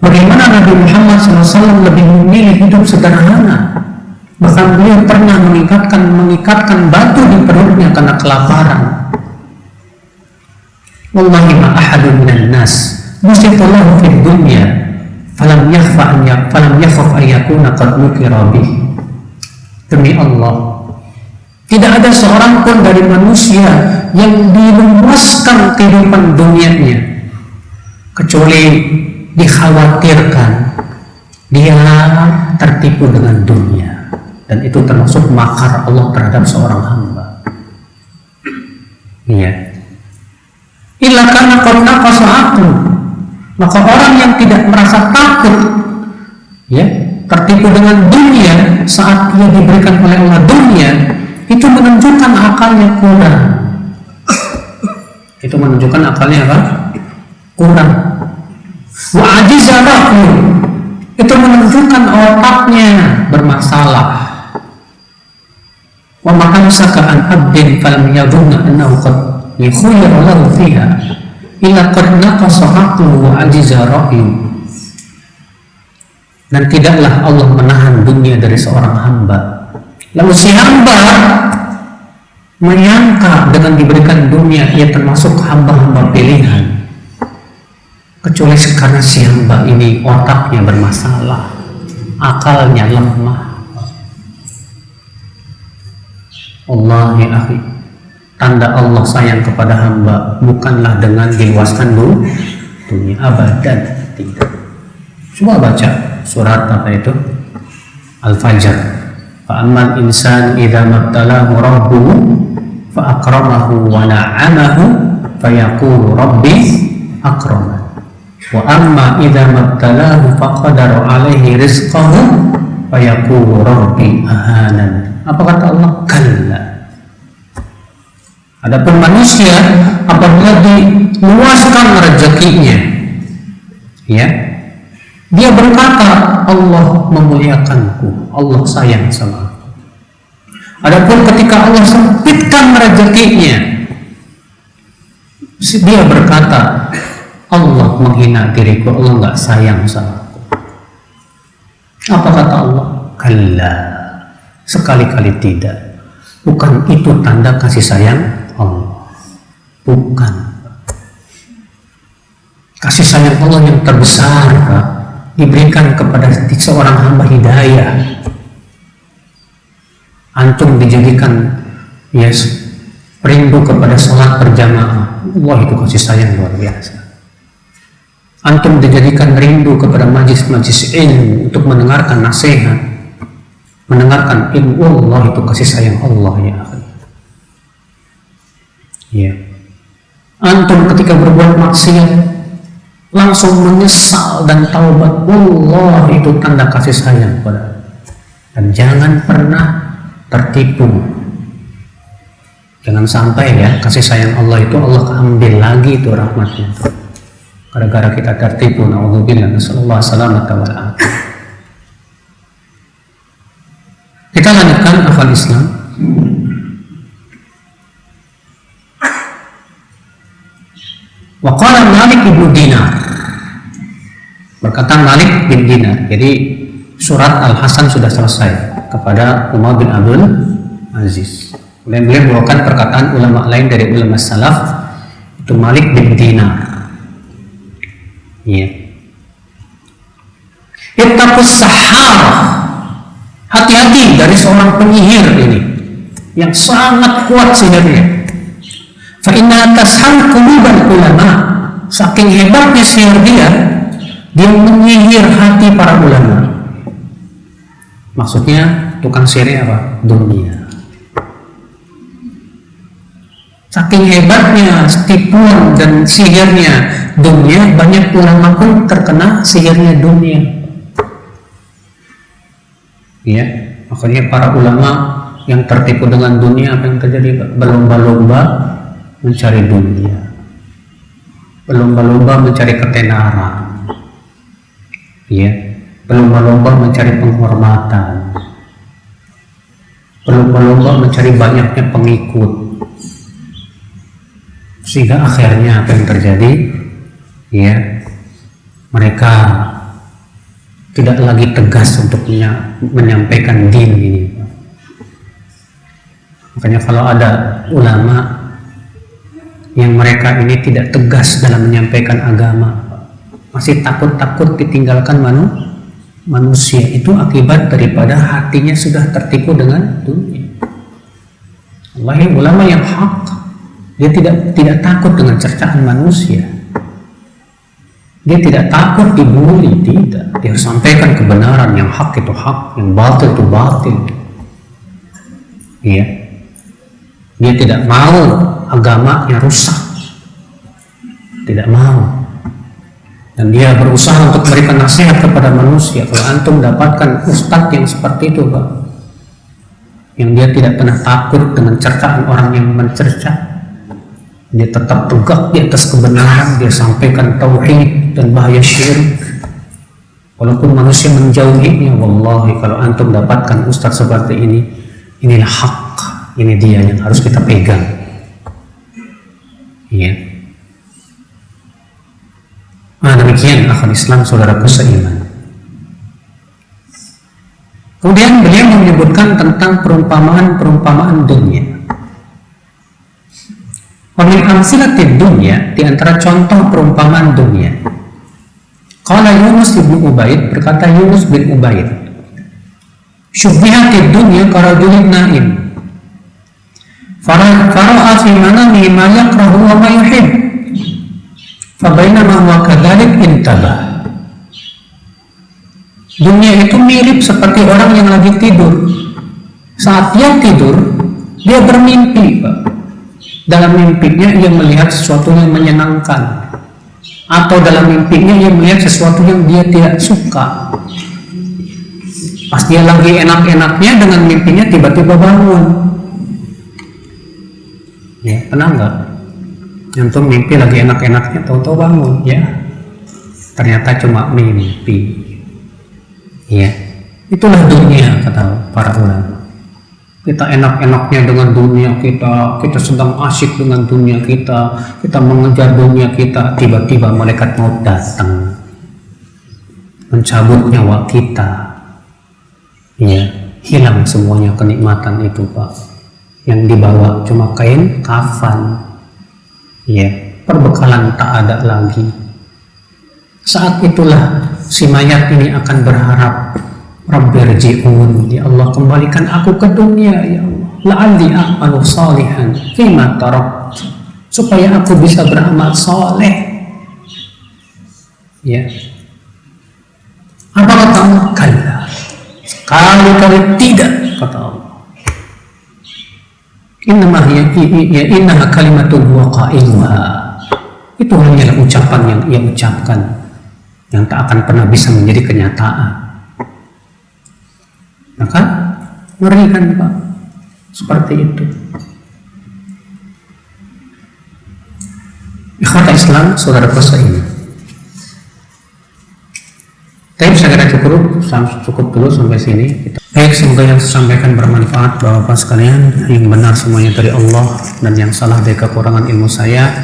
B: bagaimana Nabi Muhammad SAW lebih memilih hidup sederhana? Bahkan beliau pernah mengikatkan batu di perutnya karena kelaparan. Wallahi ma ahadun minan nas musitallahu fid dunya falam yakhaf an yakuna qad nukira bih. Demi Allah, tidak ada seorang pun dari manusia yang diluaskan kehidupan dunianya kecuali dikhawatirkan dia tertipu dengan dunia, dan itu termasuk makar Allah terhadap seorang hamba. Illa karena qad naqasa aqlu. Maka orang yang tidak merasa takut tertipu dengan dunia saat ia diberikan oleh Allah dunia, itu menunjukkan akalnya kurang. Itu menunjukkan akalnya apa? Kurang. Wa ajiza ra'yu. Itu menunjukkan otaknya bermasalah. Wa makamsaka an abdin falam yadhunna annahu qad yakhuyyara lahu fiha illa qad naqasa aqluhu wa ajiza ra'yu. Dan tidaklah Allah menahan dunia dari seorang hamba. Lalu si hamba menyangka dengan diberikan dunia ia termasuk hamba-hamba pilihan. kecuali karena si hamba ini otaknya bermasalah, akalnya lemah. Allah ya akhi, tanda Allah sayang kepada hamba bukanlah dengan diluaskan dunia, abadan tidak. Coba baca surat apa itu? Al-Fajr. Fa'ammal insan idza mabtalahu rabbuhu fa akramahu wa na'amahu fayaqulu rabbi akraman. Wa amma idza mabtalahu faqadara alaihi rizqahu fayaqulu rabbi ahanan. Apa kata Allah? Kalla. Adapun manusia apabila diluaskan rezekinya, ya, dia berkata Allah memuliakanku, Allah sayang sama aku. Adapun ketika Allah sempitkan rezekinya, dia berkata Allah menghina diriku, Allah nggak sayang sama aku. Apa kata Allah? Kalla, sekali-kali tidak. Bukan itu tanda kasih sayang Allah. Bukan. Kasih sayang Allah yang terbesar, Pak, diberikan kepada seorang hamba hidayah. Antum dijadikan rindu kepada sholat berjamaah. Wah, itu kasih sayang luar biasa. Antum dijadikan rindu kepada majlis-majlis ilmu untuk mendengarkan nasihat, mendengarkan ilmu. Allah, itu kasih sayang Allah ya akhi. Ya. Antum ketika berbuat maksiat langsung menyesal dan taubat, Allah, itu tanda kasih sayang pada. Dan jangan pernah tertipu. Jangan sampai ya kasih sayang Allah itu Allah ambil lagi itu rahmatnya. Gara-gara kita tertipu, na'udzubillah, nasallallahu salamata wal afiyah. Kita lanjutkan akhwal Islam. Wa qala Malik bin Dinar. Berkata Malik bin Dinar. Jadi surat Al-Hasan sudah selesai kepada Umar bin Abdul Aziz. Kemudian beliau membawakan perkataan ulama lain dari ulama salaf, itu Malik bin Dinar. Ya. Ittaqus sahar. Hati-hati dari seorang penyihir ini yang sangat kuat sihirnya. Fa inna tashal qulubal ulama. Saking hebatnya sihir dia menyihir hati para ulama. Maksudnya tukang sihirnya apa? Dunia. Saking hebatnya tipuan dan sihirnya dunia, banyak ulama pun terkena sihirnya dunia. Ya, makanya para ulama yang tertipu dengan dunia, apa yang terjadi? Berlomba-lomba mencari dunia, berlomba-lomba mencari ketenaran, ya, berlomba-lomba mencari penghormatan, berlomba-lomba mencari banyaknya pengikut, sehingga akhirnya apa yang terjadi? Ya, mereka tidak lagi tegas untuk menyampaikan din ini. Makanya kalau ada ulama yang mereka ini tidak tegas dalam menyampaikan agama, masih takut-takut ditinggalkan manusia, itu akibat daripada hatinya sudah tertipu dengan dunia. Wallahi, ulama yang hak, dia tidak takut dengan cercaan manusia. Dia tidak takut dibully, tidak. Dia sampaikan kebenaran, yang hak itu hak, yang batil itu batil. Iya. Dia tidak mau agamanya rusak. Tidak mau. Dan dia berusaha untuk memberikan nasihat kepada manusia. Kalau antum dapatkan ustadz yang seperti itu, Pak, yang dia tidak pernah takut dengan cercaan orang yang mencerca, dia tetap tegak di atas kebenaran, dia sampaikan tauhid dan bahaya syirik. Walaupun manusia menjauhinya, wallahi kalau antum dapatkan ustaz seperti ini, inilah hak, ini dia yang harus kita pegang. Iya. Nah, demikian akhwat Islam, saudaraku seiman. Kemudian beliau menyebutkan tentang perumpamaan dunia. Wa min amsilatid dunya, di antara contoh perumpamaan dunia. Qala Yunus bin Ubaid, berkata Yunus bin Ubaid, syubbihatid dunya karajulin naim fara'a fi manamihi ma yakrahu wa ma yuhib fabainama huwa kadzalik intabah. Dunia itu mirip seperti orang yang lagi tidur. Saat dia tidur, dia bermimpi, Pak. Dalam mimpinya ia melihat sesuatu yang menyenangkan, atau dalam mimpinya ia melihat sesuatu yang dia tidak suka. Pas dia lagi enak-enaknya dengan mimpinya, tiba-tiba bangun. Ya, pernah nggak? Yang mimpi lagi enak-enaknya, tahu-tahu bangun, ya. Ternyata cuma mimpi. Ya, itulah dunia, kata para ulama. Kita enak-enaknya dengan dunia kita sedang asyik dengan dunia kita mengejar dunia kita, tiba-tiba malaikat maut datang mencabut nyawa kita. Ya, hilang semuanya kenikmatan itu, Pak. Yang dibawa cuma kain kafan. Ya, perbekalan tak ada lagi. Saat itulah si mayat ini akan berharap, Rabbirji'un, ya Allah, kembalikan aku ke dunia, ya Allah, la'alli a'malu salihan fima tarakt, supaya aku bisa beramal soleh. Ya, apa kata Allah? Kalla, sekali-kali tidak, kata Allah. Innaha kalimatun huwa qailuha, itu hanyalah ucapan yang ia ucapkan, yang tak akan pernah bisa menjadi kenyataan. Maka ngeri kan, Pak, seperti itu. Ikhwata Islam, saudara ini. Tapi saya kira cukup dulu sampai sini. Baik, semoga yang saya sampaikan bermanfaat Bapak-bapak sekalian. Yang benar semuanya dari Allah, dan yang salah dari kekurangan ilmu saya.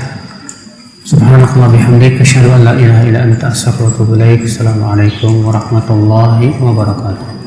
B: Subhanakallah bihamdika, asyhadu an la ilaha illa anta, astaghfiruka wa atubu ilaik. Assalamualaikum warahmatullahi wabarakatuh.